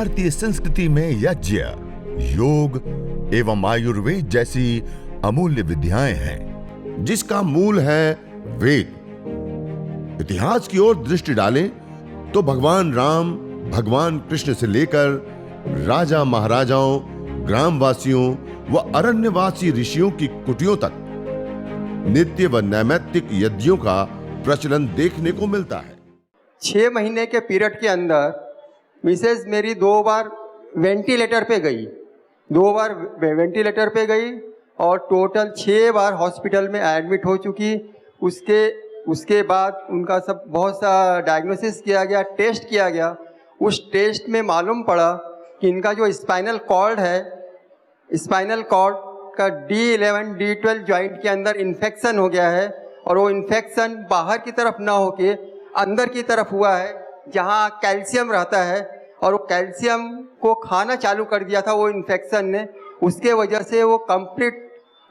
भारतीय संस्कृति में यज्ञ, योग एवं आयुर्वेद जैसी अमूल्य विद्याएं हैं, जिसका मूल है वेद। इतिहास की ओर दृष्टि डालें तो भगवान राम, भगवान कृष्ण से लेकर राजा महाराजाओं, ग्रामवासियों व अरण्यवासी ऋषियों की कुटियों तक नित्य व नैमित्तिक यज्ञों का प्रचलन देखने को मिलता है। 6 महीने के पीरियड के अंदर मिसेज मेरी 2 बार वेंटिलेटर पे गई, 2 बार वेंटिलेटर पे गई और टोटल 6 बार हॉस्पिटल में एडमिट हो चुकी। उसके बाद उनका सब बहुत सा डायग्नोसिस किया गया, टेस्ट किया गया। उस टेस्ट में मालूम पड़ा कि इनका जो स्पाइनल कॉर्ड है, स्पाइनल कॉर्ड का D11 D12 जॉइंट के अंदर इन्फेक्शन हो गया है और वो इन्फेक्शन बाहर की तरफ ना होके अंदर की तरफ हुआ है, जहाँ कैल्शियम रहता है, और वो कैल्शियम को खाना चालू कर दिया था वो इन्फेक्शन ने। उसके वजह से वो कंप्लीट,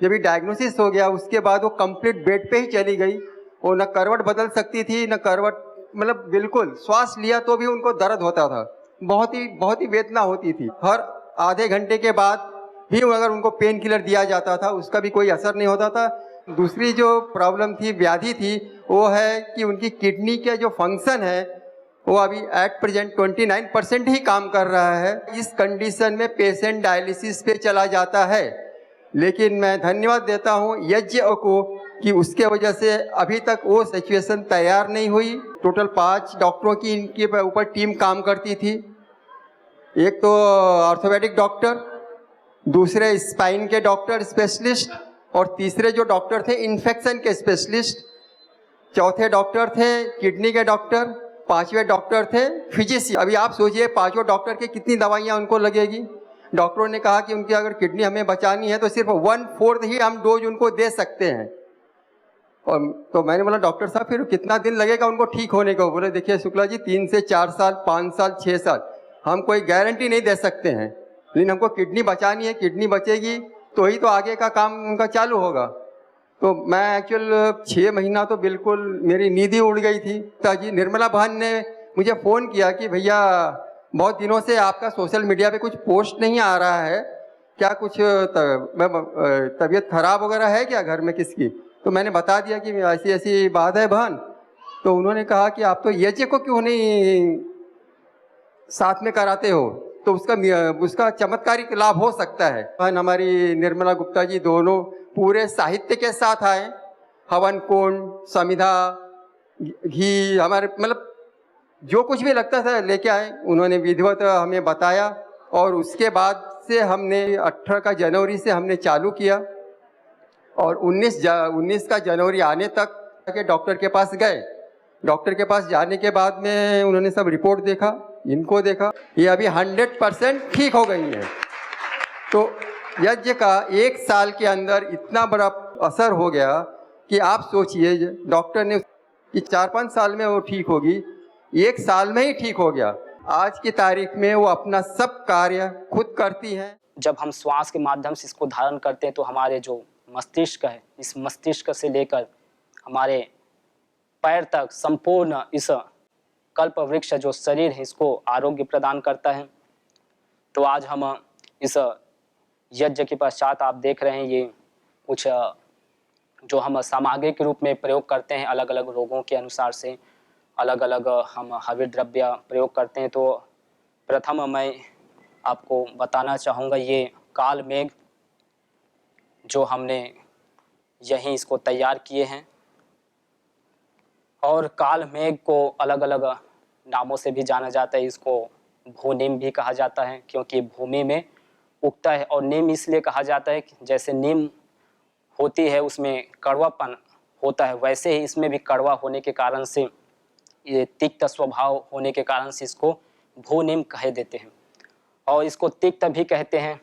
जब ये डायग्नोसिस हो गया उसके बाद वो कंप्लीट बेड पे ही चली गई। वो न करवट बदल सकती थी, न करवट, मतलब बिल्कुल श्वास लिया तो भी उनको दर्द होता था, बहुत ही वेदना होती थी। हर आधे घंटे के बाद भी अगर उनको पेन किलर दिया जाता था उसका भी कोई असर नहीं होता था। दूसरी जो प्रॉब्लम थी, व्याधि थी, वो है कि उनकी किडनी का जो फंक्शन है वो अभी एट प्रेजेंट 29% ही काम कर रहा है। इस कंडीशन में पेशेंट डायलिसिस पे चला जाता है, लेकिन मैं धन्यवाद देता हूँ यज्ञ को कि उसके वजह से अभी तक वो सिचुएशन तैयार नहीं हुई। टोटल 5 डॉक्टरों की इनके ऊपर टीम काम करती थी। एक तो ऑर्थोपेडिक डॉक्टर, दूसरे स्पाइन के डॉक्टर स्पेशलिस्ट, और तीसरे जो डॉक्टर थे इन्फेक्शन के स्पेशलिस्ट, चौथे डॉक्टर थे किडनी के डॉक्टर, 5वें डॉक्टर थे फिजिशियन। अभी आप सोचिए 5 डॉक्टर की कितनी दवाइयाँ उनको लगेगी। डॉक्टरों ने कहा कि उनकी अगर किडनी हमें बचानी है तो सिर्फ 1/4 ही हम डोज उनको दे सकते हैं। और तो मैंने बोला डॉक्टर साहब फिर कितना दिन लगेगा उनको ठीक होने को? बोले देखिए शुक्ला जी, 3 से 4 साल, 5 साल, 6 साल, हम कोई गारंटी नहीं दे सकते हैं, लेकिन हमको किडनी बचानी है। किडनी बचेगी तो ही तो आगे का काम उनका चालू होगा। तो मैं एक्चुअल 6 महीना तो बिल्कुल मेरी नींद ही उड़ गई थी। ताजी निर्मला बहन ने मुझे फ़ोन किया कि भैया बहुत दिनों से आपका सोशल मीडिया पे कुछ पोस्ट नहीं आ रहा है, क्या कुछ तबीयत खराब वगैरह है क्या घर में किसकी? तो मैंने बता दिया कि ऐसी ऐसी बात है बहन। तो उन्होंने कहा कि आप तो यज्ञ को क्यों नहीं साथ में कराते हो, तो उसका चमत्कारिक लाभ हो सकता है। बहन हमारी निर्मला गुप्ता जी दोनों पूरे साहित्य के साथ आए, हवन कुंड, समिधा, घी, हमारे मतलब जो कुछ भी लगता था लेके आए। उन्होंने विधिवत हमें बताया और उसके बाद से हमने 18 जनवरी से हमने चालू किया और 19 का जनवरी आने तक के डॉक्टर के पास गए। डॉक्टर के पास जाने के बाद में उन्होंने सब रिपोर्ट देखा, इनको देखा, ये अभी 100% ठीक हो गई है। तो यज्ञ का 1 साल के अंदर इतना बड़ा असर हो गया कि आप सोचिए, डॉक्टर ने कि 4-5 साल में वो ठीक होगी, 1 साल में ही ठीक हो गया। आज की तारीख में वो अपना सब कार्य खुद करती हैं। जब हम श्वास के माध्यम से इसको धारण करते हैं तो हमारे जो मस्तिष्क है, इस मस्तिष्क से लेकर हमारे पैर तक संपूर्ण इस कल्प वृक्ष जो शरीर है इसको आरोग्य प्रदान करता है। तो आज हम इस यज्ञ के पश्चात आप देख रहे हैं ये कुछ जो हम सामग्री के रूप में प्रयोग करते हैं, अलग अलग रोगों के अनुसार से अलग अलग हम हविर द्रव्य प्रयोग करते हैं। तो प्रथम मैं आपको बताना चाहूँगा ये काल मेघ जो हमने यहीं इसको तैयार किए हैं, और काल मेघ को अलग अलग नामों से भी जाना जाता है। इसको भूनीम भी कहा जाता है क्योंकि भूमि में उगता है, और नीम इसलिए कहा जाता है कि जैसे नीम होती है उसमें कड़वापन होता है, वैसे ही इसमें भी कड़वा होने के कारण से, ये तिक्त स्वभाव होने के कारण से इसको भूनीम कह देते हैं। और इसको तिक्त भी कहते हैं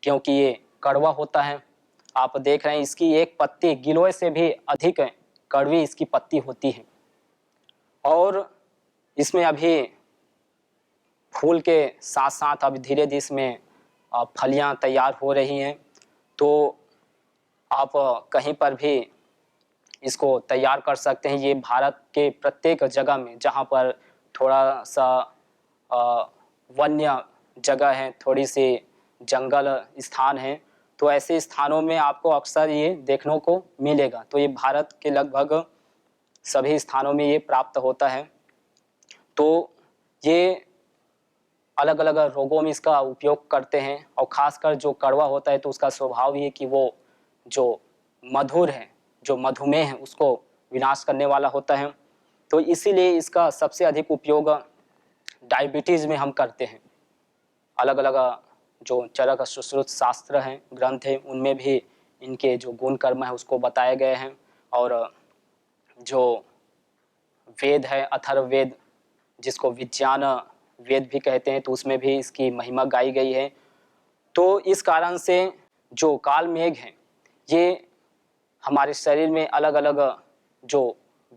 क्योंकि ये कड़वा होता है। आप देख रहे हैं इसकी एक पत्ती गिलोय से भी अधिक कड़वी इसकी पत्ती होती है। और इसमें अभी फूल के साथ साथ अभी धीरे धीरे इसमें फलियां तैयार हो रही हैं। तो आप कहीं पर भी इसको तैयार कर सकते हैं। ये भारत के प्रत्येक जगह में जहाँ पर थोड़ा सा वन्य जगह है, थोड़ी सी जंगल स्थान है, तो ऐसे स्थानों में आपको अक्सर ये देखने को मिलेगा। तो ये भारत के लगभग सभी स्थानों में ये प्राप्त होता है। तो ये अलग अलग रोगों में इसका उपयोग करते हैं, और ख़ासकर जो कड़वा होता है तो उसका स्वभाव ये है कि वो जो मधुर है, जो मधुमेह है, उसको विनाश करने वाला होता है। तो इसीलिए इसका सबसे अधिक उपयोग डायबिटीज़ में हम करते हैं। अलग अलग जो चरक सुश्रुत शास्त्र हैं, ग्रंथ हैं, उनमें भी इनके जो गुण कर्म है उसको बताए गए हैं। और जो वेद है, अथर्ववेद, जिसको विज्ञान वेद भी कहते हैं, तो उसमें भी इसकी महिमा गाई गई है। तो इस कारण से जो काल मेघ है, ये हमारे शरीर में अलग अलग जो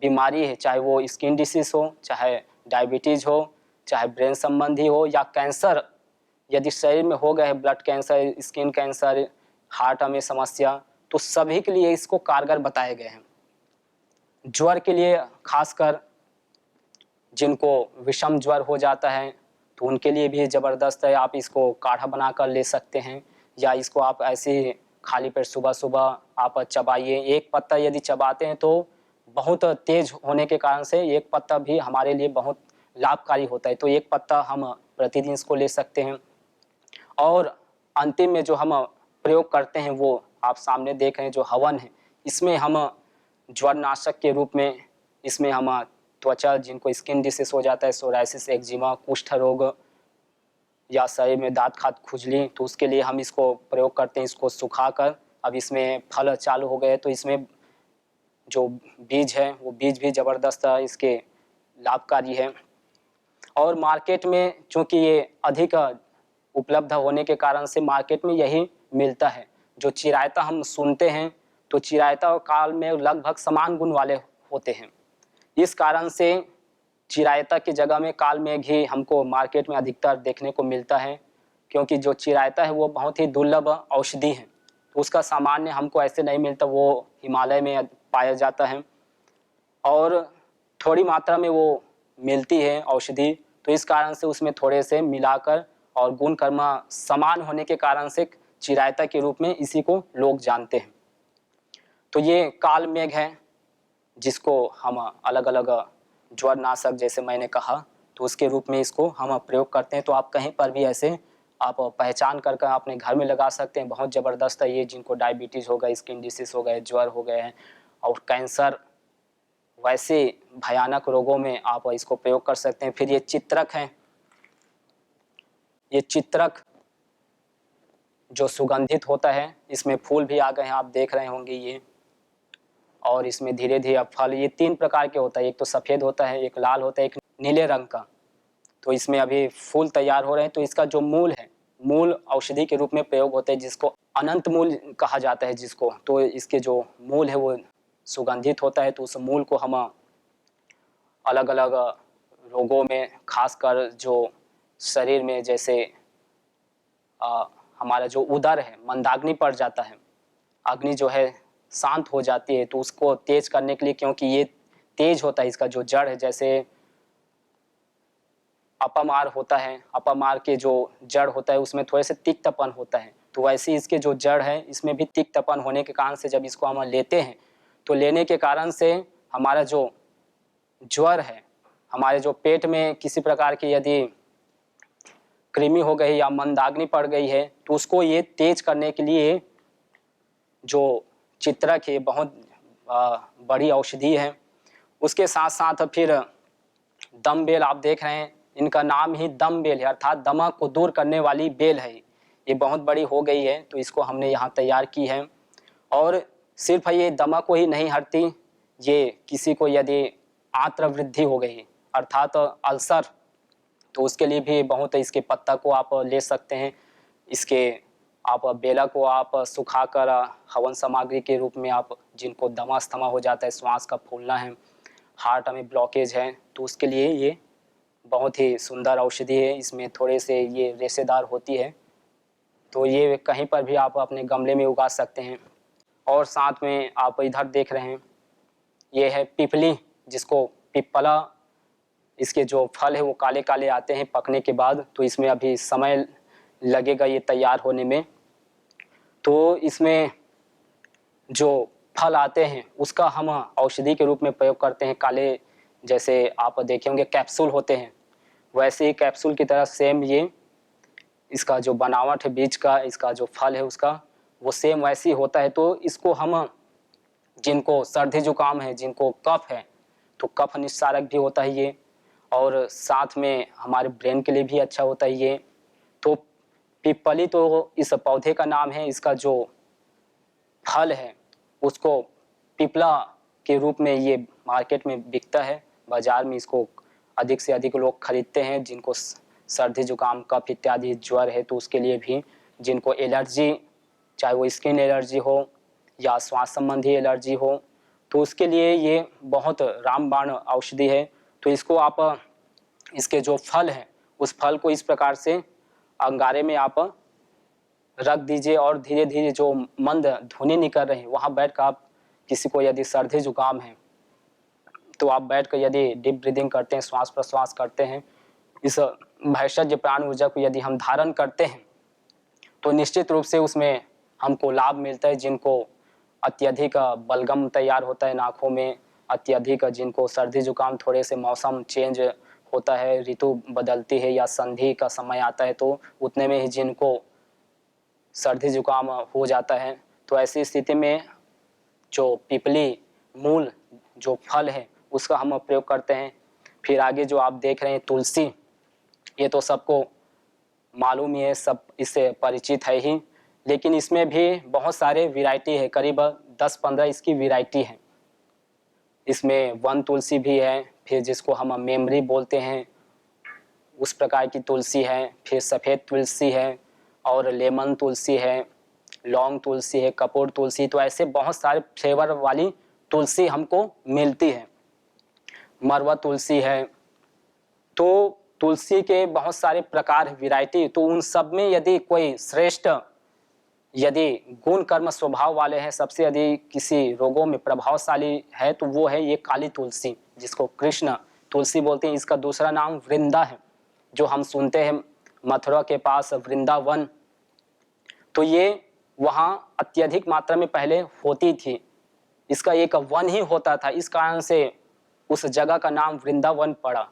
बीमारी है, चाहे वो स्किन डिसीज़ हो, चाहे डायबिटीज़ हो, चाहे ब्रेन संबंधी हो, या कैंसर यदि शरीर में हो गए है, blood cancer, skin cancer, heart में समस्या, तो सभी के लिए इसको कारगर बताए गए हैं। ज्वर के लिए खासकर जिनको विषम ज्वर हो जाता है तो उनके लिए भी ज़बरदस्त है। आप इसको काढ़ा बनाकर ले सकते हैं, या इसको आप ऐसे ही खाली पेट सुबह सुबह आप चबाइए। एक पत्ता यदि चबाते हैं तो बहुत तेज होने के कारण से एक पत्ता भी हमारे लिए बहुत लाभकारी होता है। तो एक पत्ता हम प्रतिदिन इसको ले सकते हैं। और अंतिम में जो हम प्रयोग करते हैं वो आप सामने देख रहे हैं, जो हवन है, इसमें हम ज्वर नाशक के रूप में इसमें हम त्वचा, जिनको स्किन डिसीज हो जाता है, सोराइसिस, एक्जिमा, कुष्ठ रोग, या शरीर में दांत खाद खुजली, तो उसके लिए हम इसको प्रयोग करते हैं। इसको सुखाकर, अब इसमें फल चालू हो गए तो इसमें जो बीज है वो बीज भी ज़बरदस्त इसके लाभकारी है। और मार्केट में चूँकि ये अधिक उपलब्ध होने के कारण से मार्केट में यही मिलता है। जो चिरायता हम सुनते हैं तो चिरायता और काल में लगभग समान गुण वाले होते हैं। इस कारण से चिरायता की जगह में काल मेघ ही हमको मार्केट में अधिकतर देखने को मिलता है, क्योंकि जो चिरायता है वो बहुत ही दुर्लभ औषधि है, तो उसका सामान्य हमको ऐसे नहीं मिलता, वो हिमालय में पाया जाता है और थोड़ी मात्रा में वो मिलती है औषधि। तो इस कारण से उसमें थोड़े से मिलाकर और गुण कर्म समान होने के कारण से चिरायता के रूप में इसी को लोग जानते हैं। तो ये काल मेघ है, जिसको हम अलग अलग ज्वर नाशक, जैसे मैंने कहा, तो उसके रूप में इसको हम प्रयोग करते हैं। तो आप कहीं पर भी ऐसे आप पहचान कर अपने घर में लगा सकते हैं। बहुत ज़बरदस्त है ये, जिनको डायबिटीज़ हो गए, स्किन डिसीज़ हो गए, ज्वर हो गए हैं और कैंसर, वैसे भयानक रोगों में आप इसको प्रयोग कर सकते हैं। फिर ये चित्रक हैं, ये चित्रक जो सुगंधित होता है, इसमें फूल भी आ गए हैं, आप देख रहे होंगे ये, और इसमें धीरे धीरे अब फल, ये 3 प्रकार के होता है, एक तो सफ़ेद होता है, एक लाल होता है, एक नीले रंग का। तो इसमें अभी फूल तैयार हो रहे हैं। तो इसका जो मूल है, मूल औषधि के रूप में प्रयोग होता है, जिसको अनंत मूल कहा जाता है जिसको। तो इसके जो मूल है वो सुगंधित होता है। तो उस मूल को हम अलग अलग रोगों में, खासकर जो शरीर में, जैसे हमारा जो उदर है, मंदाग्नि पड़ जाता है, अग्नि जो है शांत हो जाती है, तो उसको तेज करने के लिए, क्योंकि ये तेज होता है, इसका जो जड़ है, जैसे अपमार होता है, अपमार के जो जड़ होता है उसमें थोड़े से तिक्तपन होता है, तो वैसे इसके जो जड़ है इसमें भी तिक्तपन होने के कारण से जब इसको हम लेते हैं, तो लेने के कारण से हमारा जो ज्वर है, हमारे जो पेट में किसी प्रकार की यदि कृमि हो गई या मंदाग्नि पड़ गई है, तो उसको ये तेज करने के लिए जो चित्रक है बहुत बड़ी औषधि है। उसके साथ साथ फिर दम बेल आप देख रहे हैं, इनका नाम ही दम बेल है, अर्थात दमा को दूर करने वाली बेल है। ये बहुत बड़ी हो गई है, तो इसको हमने यहाँ तैयार की है। और सिर्फ ये दमा को ही नहीं हरती, ये किसी को यदि आंत्र वृद्धि हो गई, अर्थात अल्सर, तो उसके लिए भी बहुत, इसके पत्ता को आप ले सकते हैं। इसके आप बेला को आप सुखाकर हवन सामग्री के रूप में आप, जिनको दमा अस्थमा हो जाता है, श्वास का फूलना है, हार्ट में ब्लॉकेज है, तो उसके लिए ये बहुत ही सुंदर औषधि है। इसमें थोड़े से ये रेशेदार होती है, तो ये कहीं पर भी आप अपने गमले में उगा सकते हैं। और साथ में आप इधर देख रहे हैं, ये है पिपली, जिसको पिपला इसके जो फल है वो काले काले आते हैं पकने के बाद, तो इसमें अभी समय लगेगा ये तैयार होने में। तो इसमें जो फल आते हैं उसका हम औषधि के रूप में प्रयोग करते हैं। काले जैसे आप देखे होंगे कैप्सूल होते हैं, वैसे ही कैप्सूल की तरह सेम ये इसका जो बनावट है बीज का, इसका जो फल है उसका, वो सेम वैसे ही होता है। तो इसको हम जिनको सर्दी जुकाम है, जिनको कफ है, तो कफ निस्सारक भी होता है ये, और साथ में हमारे ब्रेन के लिए भी अच्छा होता है ये। तो पिपली तो इस पौधे का नाम है, इसका जो फल है उसको पिपला के रूप में ये मार्केट में बिकता है, बाजार में इसको अधिक से अधिक लोग खरीदते हैं। जिनको सर्दी जुकाम कफ इत्यादि ज्वर है तो उसके लिए भी, जिनको एलर्जी, चाहे वो स्किन एलर्जी हो या श्वास संबंधी एलर्जी हो, तो उसके लिए ये बहुत रामबाण औषधि है। तो इसको आप, इसके जो फल है उस फल को इस प्रकार से अंगारे में आप रख दीजिए और धीरे धीरे जो मंद धुनी निकल रहे हैं वहाँ बैठ कर आप, किसी को यदि सर्दी जुकाम है तो आप बैठ कर यदि डीप ब्रीदिंग करते हैं, श्वास प्रश्वास करते हैं, इस भैषज प्राण ऊर्जा को यदि हम धारण करते हैं तो निश्चित रूप से उसमें हमको लाभ मिलता है। जिनको अत्यधिक बलगम तैयार होता है नाकों में, अत्यधिक जिनको सर्दी जुकाम, थोड़े से मौसम चेंज होता है, ऋतु बदलती है या संधि का समय आता है, तो उतने में ही जिनको सर्दी जुकाम हो जाता है, तो ऐसी स्थिति में जो पिपली मूल जो फल है उसका हम प्रयोग करते हैं। फिर आगे जो आप देख रहे हैं तुलसी, ये तो सबको मालूम ही है, सब इससे परिचित है ही, लेकिन इसमें भी बहुत सारे वैरायटी है, करीब 10-15 इसकी वैरायटी है। इसमें वन तुलसी भी है, फिर जिसको हम मेमरी बोलते हैं उस प्रकार की तुलसी है, फिर सफ़ेद तुलसी है, और लेमन तुलसी है, लौंग तुलसी है, कपूर तुलसी, तो ऐसे बहुत सारे फ्लेवर वाली तुलसी हमको मिलती है। मरवा तुलसी है। तो तुलसी के बहुत सारे प्रकार वैरायटी, तो उन सब में यदि कोई श्रेष्ठ, यदि गुण कर्म स्वभाव वाले हैं, सबसे यदि किसी रोगों में प्रभावशाली है, तो वो है ये काली तुलसी, जिसको कृष्ण तुलसी बोलते हैं। इसका दूसरा नाम वृंदा है, जो हम सुनते हैं मथुरा के पास वृंदावन, तो ये वहाँ अत्यधिक मात्रा में पहले होती थी। इसका एक वन ही होता था, इस कारण से उस जगह का नाम वृंदावन पड़ा।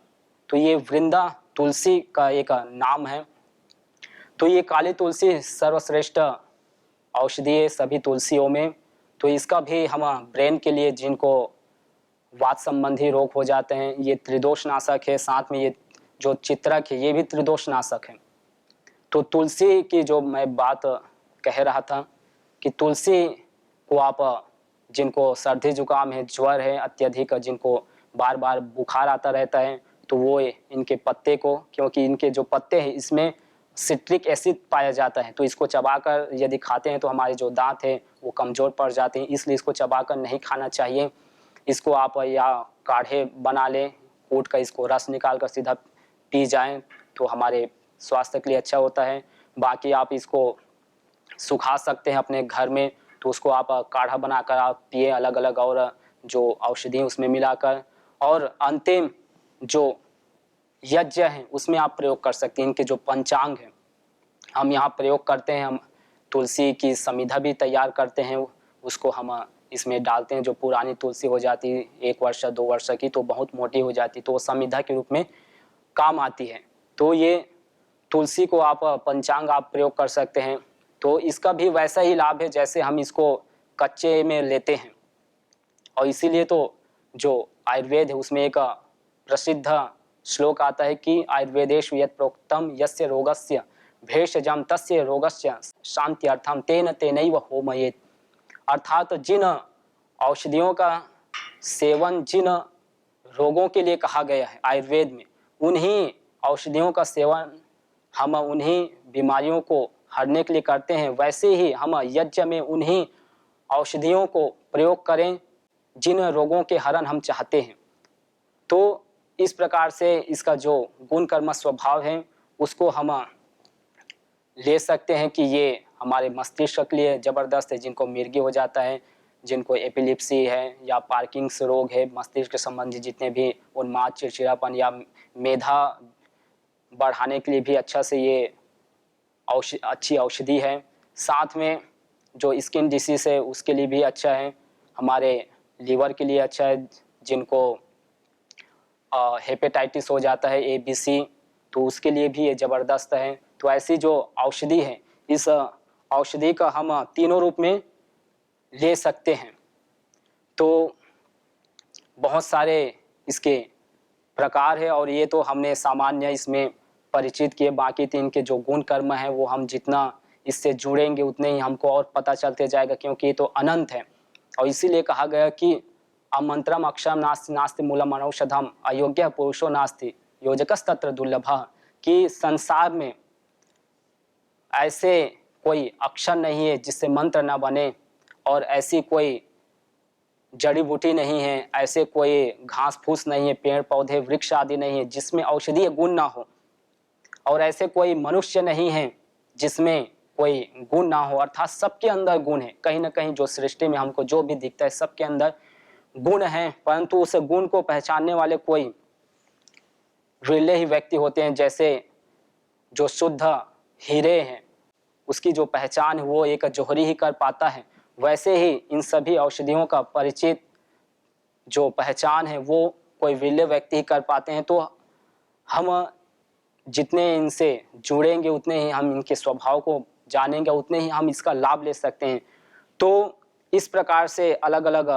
तो ये वृंदा तुलसी का एक नाम है। तो ये काली तुलसी सर्वश्रेष्ठ औषधि है सभी तुलसियों में। तो इसका भी हम ब्रेन के लिए, जिनको वात संबंधी रोग हो जाते हैं, ये त्रिदोष नाशक है। साथ में ये जो चित्रक है ये भी त्रिदोष नाशक है। तो तुलसी की जो मैं बात कह रहा था कि तुलसी को आप, जिनको सर्दी जुकाम है, ज्वर है अत्यधिक, जिनको बार बार बुखार आता रहता है, तो वो इनके पत्ते को, क्योंकि इनके जो पत्ते हैं इसमें सिट्रिक एसिड पाया जाता है, तो इसको चबाकर यदि खाते हैं तो हमारे जो दांत है वो कमज़ोर पड़ जाते हैं, इसलिए इसको चबाकर नहीं खाना चाहिए। इसको आप या काढ़े बना लें, कूट कर इसको रस निकाल कर सीधा पी जाएं तो हमारे स्वास्थ्य के लिए अच्छा होता है। बाकी आप इसको सुखा सकते हैं अपने घर में, तो उसको आप काढ़ा बनाकर आप पिए अलग अलग और जो औषधि उसमें मिलाकर। और अंतिम जो यज्ञ है उसमें आप प्रयोग कर सकते हैं। इनके जो पंचांग है हम यहाँ प्रयोग करते हैं। हम तुलसी की समिधा भी तैयार करते हैं, उसको हम इसमें डालते हैं। जो पुरानी तुलसी हो जाती है 1 वर्ष 2 वर्ष की, तो बहुत मोटी हो जाती, तो वो समिधा के रूप में काम आती है। तो ये तुलसी को आप पंचांग आप प्रयोग कर सकते हैं। तो इसका भी वैसा ही लाभ है जैसे हम इसको कच्चे में लेते हैं। और इसीलिए तो जो आयुर्वेद है उसमें एक प्रसिद्ध श्लोक आता है कि आयुर्वेदेषु यत् प्रोक्तम यस्य रोगस्य भेषजम तस्य रोगस्य शांत्यर्थम तेन तेनैव होमयेत्। अर्थात जिन औषधियों का सेवन जिन रोगों के लिए कहा गया है आयुर्वेद में, उन्हीं औषधियों का सेवन हम उन्हीं बीमारियों को हरने के लिए करते हैं। वैसे ही हम यज्ञ में उन्हीं औषधियों को प्रयोग करें जिन रोगों के हरण हम चाहते हैं। तो इस प्रकार से इसका जो गुण कर्म स्वभाव है उसको हम ले सकते हैं कि ये हमारे मस्तिष्क के लिए ज़बरदस्त है। जिनको मिर्गी हो जाता है, जिनको एपिलिप्सी है या पार्किंग्स रोग है, मस्तिष्क के संबंधी जितने भी उन्माद, चिड़चिड़ापन या मेधा बढ़ाने के लिए भी अच्छा से ये अच्छी औषधि है। साथ में जो स्किन डिसीज है उसके लिए भी अच्छा है, हमारे लीवर के लिए अच्छा है, जिनको हेपेटाइटिस हो जाता है ABC, तो उसके लिए भी ये ज़बरदस्त है। तो ऐसी जो औषधि है, इस औषधि का हम तीनों रूप में ले सकते हैं। तो बहुत सारे इसके प्रकार है और ये तो हमने सामान्य इसमें परिचित किए, बाकी तीन के जो गुण कर्म है वो हम जितना इससे जुड़ेंगे उतने ही हमको और पता चलते जाएगा, क्योंकि ये तो अनंत है। और इसीलिए कहा गया कि अमंत्रम अक्षरम नास्ति नास्ति मूलम अनौषधम अयोग्य पुरुषो नास्ति योजकस्तत्र दुर्लभः, कि संसार में ऐसे कोई अक्षर नहीं है जिससे मंत्र ना बने, और ऐसी कोई जड़ी बूटी नहीं है, ऐसे कोई घास फूस नहीं है, पेड़ पौधे वृक्ष आदि नहीं है जिसमें औषधीय गुण ना हो, और ऐसे कोई मनुष्य नहीं है जिसमें कोई गुण ना हो। अर्थात सबके अंदर गुण है, कहीं ना कहीं जो सृष्टि में हमको जो भी दिखता है सबके अंदर गुण है, परंतु उस गुण को पहचानने वाले कोई विरले ही व्यक्ति होते हैं। जैसे जो शुद्ध हीरे हैं उसकी जो पहचान है वो एक जौहरी ही कर पाता है, वैसे ही इन सभी औषधियों का परिचित जो पहचान है वो कोई विरले व्यक्ति ही कर पाते हैं। तो हम जितने इनसे जुड़ेंगे उतने ही हम इनके स्वभाव को जानेंगे, उतने ही हम इसका लाभ ले सकते हैं। तो इस प्रकार से अलग अलग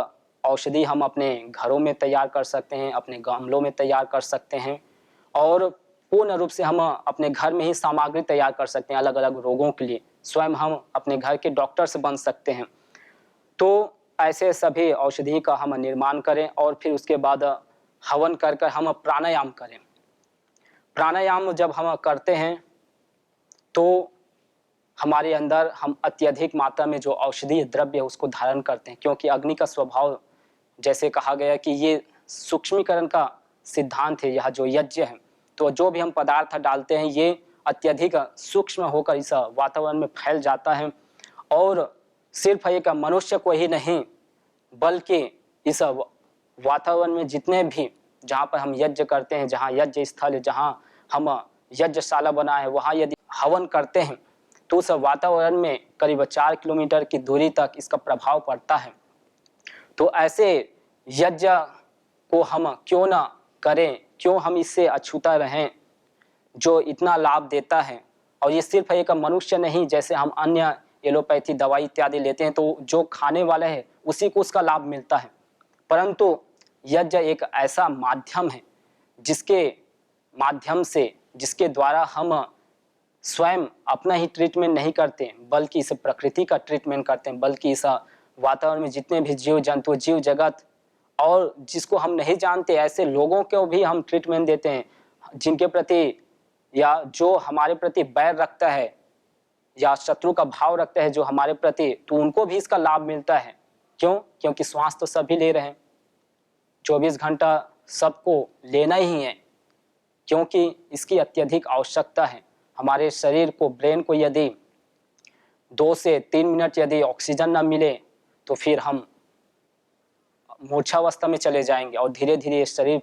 औषधि हम अपने घरों में तैयार कर सकते हैं, अपने गमलों में तैयार कर सकते हैं, और पूर्ण रूप से हम अपने घर में ही सामग्री तैयार कर सकते हैं अलग अलग रोगों के लिए। स्वयं हम अपने घर के डॉक्टर से बन सकते हैं। तो ऐसे सभी औषधि का हम निर्माण करें और फिर उसके बाद हवन कर कर हम प्राणायाम करें। प्राणायाम जब हम करते हैं तो हमारे अंदर हम अत्यधिक मात्रा में जो औषधीय द्रव्य है उसको धारण करते हैं, क्योंकि अग्नि का स्वभाव जैसे कहा गया कि ये सूक्ष्मीकरण का सिद्धांत है, यह जो यज्ञ है, तो जो भी हम पदार्थ डालते हैं ये अत्यधिक सूक्ष्म होकर इस वातावरण में फैल जाता है, और सिर्फ एक मनुष्य को ही नहीं बल्कि इस वातावरण में जितने भी जहाँ पर हम यज्ञ करते हैं, जहाँ यज्ञ स्थल है, जहाँ हम यज्ञशाला बना है, वहाँ यदि हवन करते हैं तो उस वातावरण में करीब 4 किलोमीटर की दूरी तक इसका प्रभाव पड़ता है। तो ऐसे यज्ञ को हम क्यों ना करें, क्यों हम इससे अछूता रहें जो इतना लाभ देता है। और ये सिर्फ एक मनुष्य नहीं, जैसे हम अन्य एलोपैथी दवाई इत्यादि लेते हैं तो जो खाने वाला है उसी को उसका लाभ मिलता है, परंतु यज्ञ एक ऐसा माध्यम है जिसके माध्यम से, जिसके द्वारा हम स्वयं अपना ही ट्रीटमेंट नहीं करते बल्कि इस प्रकृति का ट्रीटमेंट करते हैं, बल्कि इस वातावरण में जितने भी जीव जंतु, जीव जगत और जिसको हम नहीं जानते ऐसे लोगों को भी हम ट्रीटमेंट देते हैं, जिनके प्रति या जो हमारे प्रति बैर रखता है या शत्रु का भाव रखता है जो हमारे प्रति, तो उनको भी इसका लाभ मिलता है। क्यों? क्योंकि श्वास तो सभी ले रहे हैं, 24 घंटा सबको लेना ही है, क्योंकि इसकी अत्यधिक आवश्यकता है। हमारे शरीर को, ब्रेन को यदि 2 से 3 मिनट यदि ऑक्सीजन न मिले तो फिर हम मूर्छावस्था में चले जाएंगे और धीरे धीरे शरीर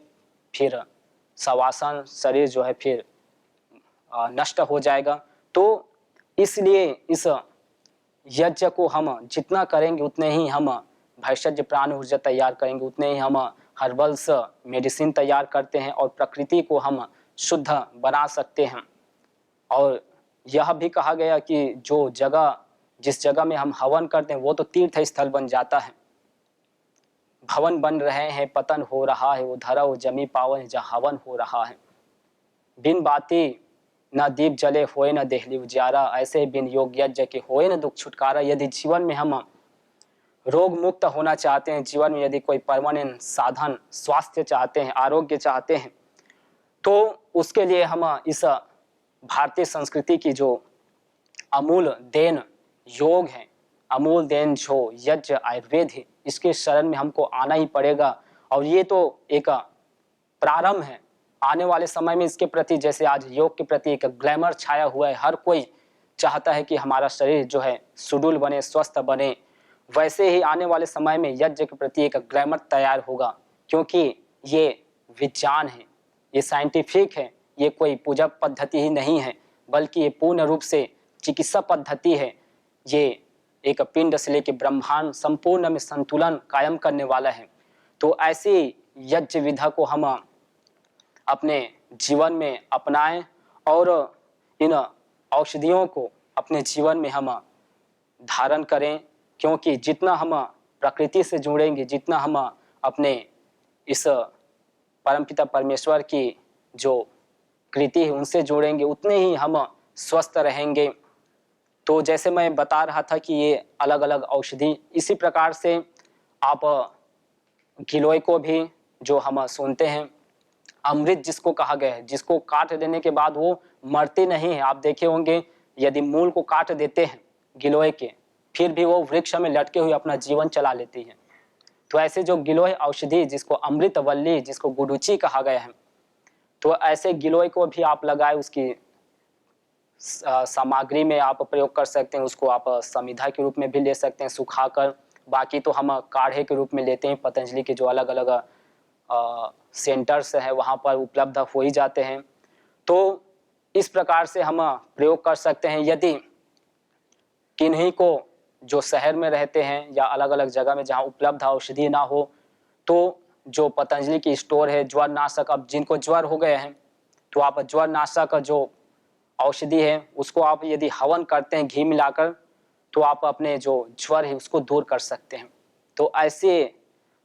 फिर शवासन, शरीर जो है फिर नष्ट हो जाएगा। तो इसलिए इस यज्ञ को हम जितना करेंगे उतने ही हम भैषज प्राण ऊर्जा तैयार करेंगे, उतने ही हम हर्बल्स मेडिसिन तैयार करते हैं और प्रकृति को हम शुद्ध बना सकते हैं। और यह भी कहा गया कि जो जगह, जिस जगह में हम हवन करते हैं वो तो तीर्थ स्थल बन जाता है। भवन बन रहे हैं, पतन हो रहा है, वो धरा वो जमी पावन है जहाँ हवन हो रहा है। बिन बाती न दीप जले होए न देहली उजियारा, ऐसे बिन योग यज्ञ के होए न दुख छुटकारा। यदि जीवन में हम रोग मुक्त होना चाहते हैं, जीवन में यदि कोई परमानेंट साधन, स्वास्थ्य चाहते हैं, आरोग्य चाहते हैं, तो उसके लिए हम इस भारतीय संस्कृति की जो अमूल देन योग है, अमूल देन जो यज्ञ आयुर्वेद है, इसके शरण में हमको आना ही पड़ेगा। और ये तो एक प्रारंभ है, आने वाले समय में इसके प्रति, जैसे आज योग के प्रति एक ग्लैमर छाया हुआ है, हर कोई चाहता है कि हमारा शरीर जो है सुडौल बने, स्वस्थ बने, वैसे ही आने वाले समय में यज्ञ के प्रति एक ग्लैमर तैयार होगा, क्योंकि ये विज्ञान है, ये साइंटिफिक है, ये कोई पूजा पद्धति ही नहीं है, बल्कि ये पूर्ण रूप से चिकित्सा पद्धति है। ये एक पिंड से लेकर ब्रह्मांड संपूर्ण में संतुलन कायम करने वाला है। तो ऐसी यज्ञ विधा को हम अपने जीवन में अपनाएं और इन औषधियों को अपने जीवन में हम धारण करें, क्योंकि जितना हम प्रकृति से जुड़ेंगे, जितना हम अपने इस परमपिता परमेश्वर की जो कृति है उनसे जुड़ेंगे, उतने ही हम स्वस्थ रहेंगे। तो जैसे मैं बता रहा था कि ये अलग अलग औषधि, इसी प्रकार से आप गिलोय को भी जो हम सुनते हैं, अमृत जिसको कहा गया है, जिसको काट देने के बाद वो मरती नहीं है। आप देखे होंगे यदि मूल को काट देते हैं गिलोय के, फिर भी वो वृक्ष में लटके हुए अपना जीवन चला लेती है। तो ऐसे जो गिलोय औषधि जिसको अमृतवल्ली, जिसको गुडुचि कहा गया है, तो ऐसे गिलोय को भी आप लगाए, उसकी सामग्री में आप प्रयोग कर सकते हैं। उसको आप समिधा के रूप में भी ले सकते हैं सुखाकर, बाकी तो हम काढ़े के रूप में लेते हैं। पतंजलि के जो अलग अलग सेंटर्स हैं वहाँ पर उपलब्ध हो ही जाते हैं। तो इस प्रकार से हम प्रयोग कर सकते हैं। यदि किन्हीं को जो शहर में रहते हैं या अलग अलग जगह में जहाँ उपलब्ध औषधि ना हो, तो जो पतंजलि की स्टोर है ज्वर नाशक, अब जिनको ज्वर हो गए हैं तो आप ज्वर नाशक जो औषधि है उसको आप यदि हवन करते हैं घी मिलाकर, तो आप अपने जो ज्वर है उसको दूर कर सकते हैं। तो ऐसे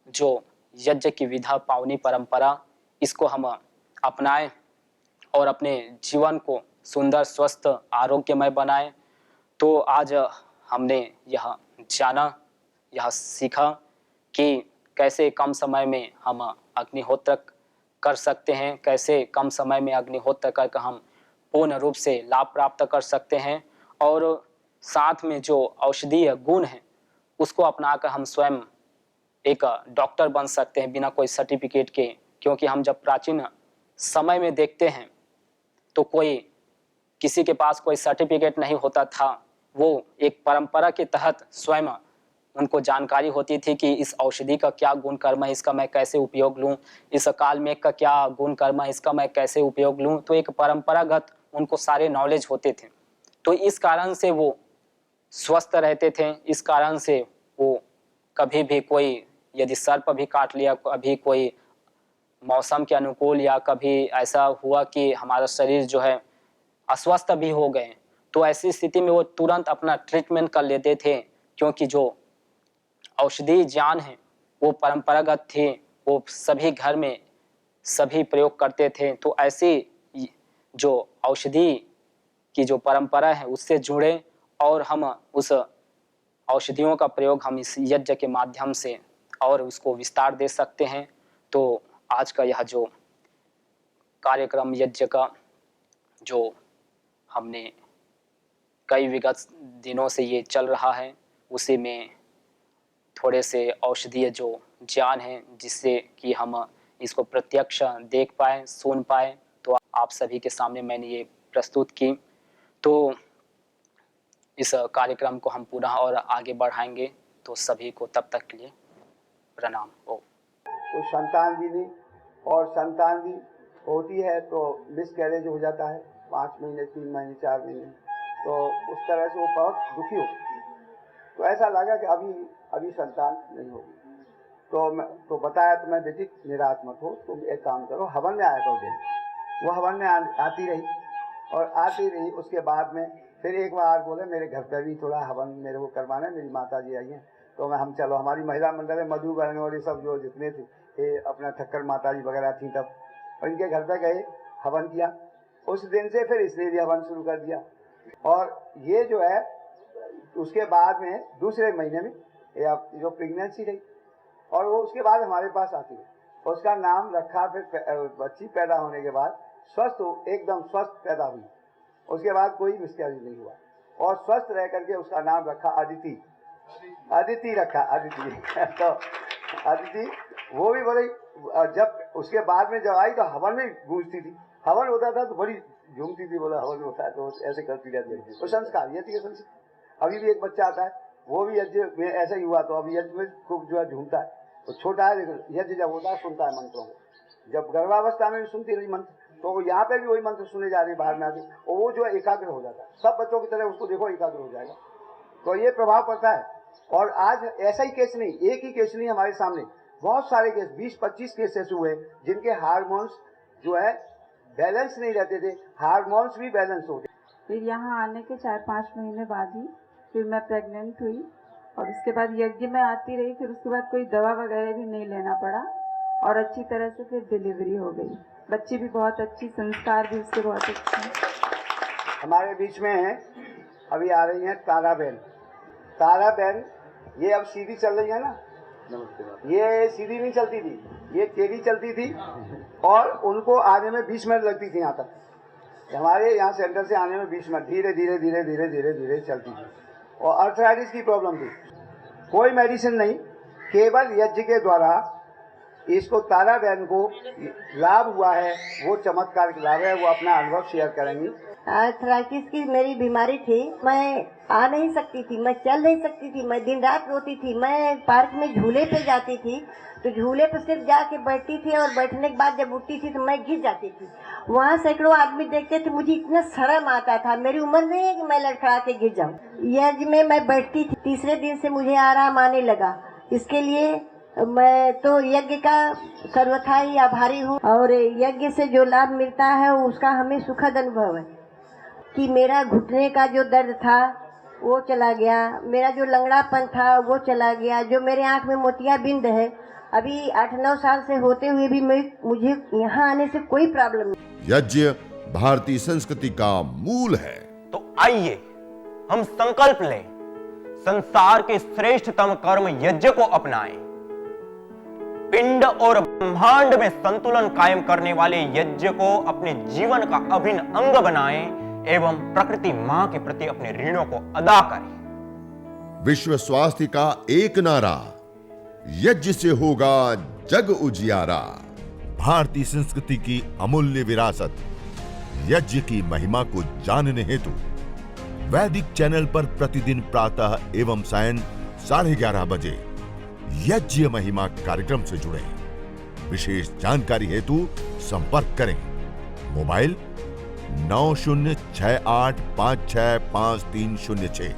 जो यज्ञ की विधा पावनी परंपरा, इसको हम अपनाएं और अपने जीवन को सुंदर स्वस्थ आरोग्यमय बनाएं। तो आज हमने यह जाना, यह सीखा कि कैसे कम समय में हम अग्निहोत्र कर सकते हैं, कैसे कम समय में अग्निहोत्र करके हम पूर्ण रूप से लाभ प्राप्त कर सकते हैं, और साथ में जो औषधीय गुण है उसको अपनाकर हम स्वयं एक डॉक्टर बन सकते हैं बिना कोई सर्टिफिकेट के। क्योंकि हम जब प्राचीन समय में देखते हैं तो कोई किसी के पास कोई सर्टिफिकेट नहीं होता था, वो एक परंपरा के तहत स्वयं उनको जानकारी होती थी कि इस औषधि का क्या गुण कर्म है, इसका मैं कैसे उपयोग लूं, इस काल मेघ का क्या गुण कर्म है, इसका मैं कैसे उपयोग लूं। तो एक परंपरागत उनको सारे नॉलेज होते थे। तो इस कारण से वो स्वस्थ रहते थे। इस कारण से वो कभी भी कोई यदि सर्प भी काट लिया, कभी कोई मौसम के अनुकूल, या कभी ऐसा हुआ कि हमारा शरीर जो है अस्वस्थ भी हो गए, तो ऐसी स्थिति में वो तुरंत अपना ट्रीटमेंट कर लेते थे। क्योंकि जो औषधि ज्ञान है वो परंपरागत थे, वो सभी घर में सभी प्रयोग करते थे। तो ऐसी जो औषधि की जो परंपरा है उससे जुड़े और हम उस औषधियों का प्रयोग हम इस यज्ञ के माध्यम से और उसको विस्तार दे सकते हैं। तो आज का यह जो कार्यक्रम यज्ञ का जो हमने कई विगत दिनों से ये चल रहा है, उसी में थोड़े से औषधीय जो ज्ञान है जिससे कि हम इसको प्रत्यक्ष देख पाए, सुन पाए, तो आप सभी के सामने मैंने ये प्रस्तुत की। तो इस कार्यक्रम को हम पुनः और आगे बढ़ाएंगे। तो सभी को तब तक के लिए प्रणाम। ओ तो संतान भी नहीं, और संतान भी होती है तो मिसकैरेज हो जाता है 5 महीने 3 महीने 4 महीने, तो उस तरह से वो बहुत दुखी हो। तो ऐसा लगा कि अभी संतान नहीं होगी। तो बताया तो मैं बेटी निराश मत हो, तुम एक काम करो, हवन में आया करो दिन। वो हवन में आती रही और आती रही। उसके बाद में फिर एक बार बोले मेरे घर पे भी थोड़ा हवन मेरे को करवाना है, मेरी माता जी आई हैं। तो हम चलो, हमारी महिला मंडल है, मधु बहन और ये सब जो जितने थे, ये अपना ठक्कर माता जी वगैरह थी तब, और इनके घर पे गए, हवन किया। उस दिन से फिर इसने भी हवन शुरू कर दिया। और ये जो है उसके बाद में दूसरे महीने में जो प्रेगनेंसी रही, और वो उसके बाद हमारे पास आती है। उसका नाम रखा, फिर बच्ची पैदा होने के बाद स्वस्थ हो, एकदम स्वस्थ पैदा हुई। उसके बाद कोई मिसकैरेज नहीं हुआ, और स्वस्थ रह करके उसका नाम रखा अदिति रखा, अदिति। तो अदिति वो भी बड़ी, जब उसके बाद में जब आई तो हवन में गूंजती थी। हवन होता था तो बड़ी झूमती थी, बोला हवन होता है तो ऐसे करती रहती थी। तो संस्कार, यज्ञ के संस्कार। अभी भी एक बच्चा आता है, वो भी यज्ञ में ऐसा ही हुआ, तो अभी यज्ञ में खूब जो है झूमता है। तो छोटा है लेकिन यज्ञ जब होता है सुनता है मंत्रों को, जब गर्भावस्था में भी सुनती रही मंत्र, तो यहाँ पे भी वही मंत्र सुने जा रहे हैं बाहर में आके, और वो जो है एकाग्र हो जाता है। सब बच्चों की तरह उसको देखो एकाग्र हो जाएगा। तो ये प्रभाव पड़ता है। और आज ऐसा ही केस नहीं, एक ही केस नहीं, हमारे सामने बहुत सारे केस, 20-25 केस ऐसे हुए जिनके हार्मोन्स जो है बैलेंस नहीं रहते थे, हार्मोन्स भी बैलेंस हो गए। फिर यहाँ आने के 4-5 महीने बाद ही फिर मैं प्रेग्नेंट हुई, और उसके बाद यज्ञ में आती रही। फिर उसके बाद कोई दवा वगैरह भी नहीं लेना पड़ा, और अच्छी तरह से फिर डिलीवरी हो गई। बच्ची भी बहुत अच्छी, संस्कार भी उसके बहुत अच्छे हैं। हमारे बीच में है, अभी आ रही हैं तारा बहन। तारा बहन ये अब सीधी चल रही है ना, ये सीधी नहीं चलती थी, ये टेढ़ी चलती थी, और उनको आने में 20 मिनट लगती थी यहाँ तक। हमारे यहाँ सेंटर से आने में 20 मिनट, धीरे धीरे धीरे धीरे धीरे धीरे चलती थी। और अर्थराइटिस की प्रॉब्लम थी, कोई मेडिसिन नहीं, केवल यज्ञ के द्वारा इसको तारा बहन को लाभ हुआ है। वो चमत्कार का लाभ है, वो अपना अनुभव शेयर करेंगी। आर्थराइटिस की मेरी बीमारी थी, मैं आ नहीं सकती थी, मैं चल नहीं सकती थी, मैं दिन रात रोती थी। मैं पार्क में झूले पे जाती थी, तो झूले पे सिर्फ जाके बैठती थी, और बैठने के बाद जब उठती थी तो मैं गिर जाती थी। वहाँ सैकड़ों आदमी देखते थे, मुझे इतना शर्म आता था। मेरी उम्र नहीं है कि मैं लड़खड़ा के गिर जाऊँ। यज्ञ में मैं बैठती थी, तीसरे दिन से मुझे आराम आने लगा। इसके लिए मैं तो यज्ञ का सर्वथा ही आभारी हूँ, और यज्ञ से जो लाभ मिलता है उसका हमें सुखद अनुभव है कि मेरा घुटने का जो दर्द था वो चला गया, मेरा जो लंगड़ापन था वो चला गया, जो मेरे आँख में मोतियाबिंद है अभी 8-9 साल से होते हुए भी मुझे यहाँ आने से कोई प्रॉब्लम नहीं। यज्ञ भारतीय संस्कृति का मूल है। तो आइए हम संकल्प लें, संसार के श्रेष्ठतम कर्म यज्ञ को अपनाएं। पिंड और ब्रह्मांड में संतुलन कायम करने वाले यज्ञ को अपने जीवन का अभिन्न अंग बनाएं एवं प्रकृति मां के प्रति अपने ऋणों को अदा करें। विश्व स्वास्थ्य का एक नारा, यज्ञ से होगा जग उजियारा। भारतीय संस्कृति की अमूल्य विरासत यज्ञ की महिमा को जानने हेतु वैदिक चैनल पर प्रतिदिन प्रातः एवं सायं 11:30 बजे यज्ञ महिमा कार्यक्रम से जुड़ें। विशेष जानकारी हेतु संपर्क करें। मोबाइल 9068565306।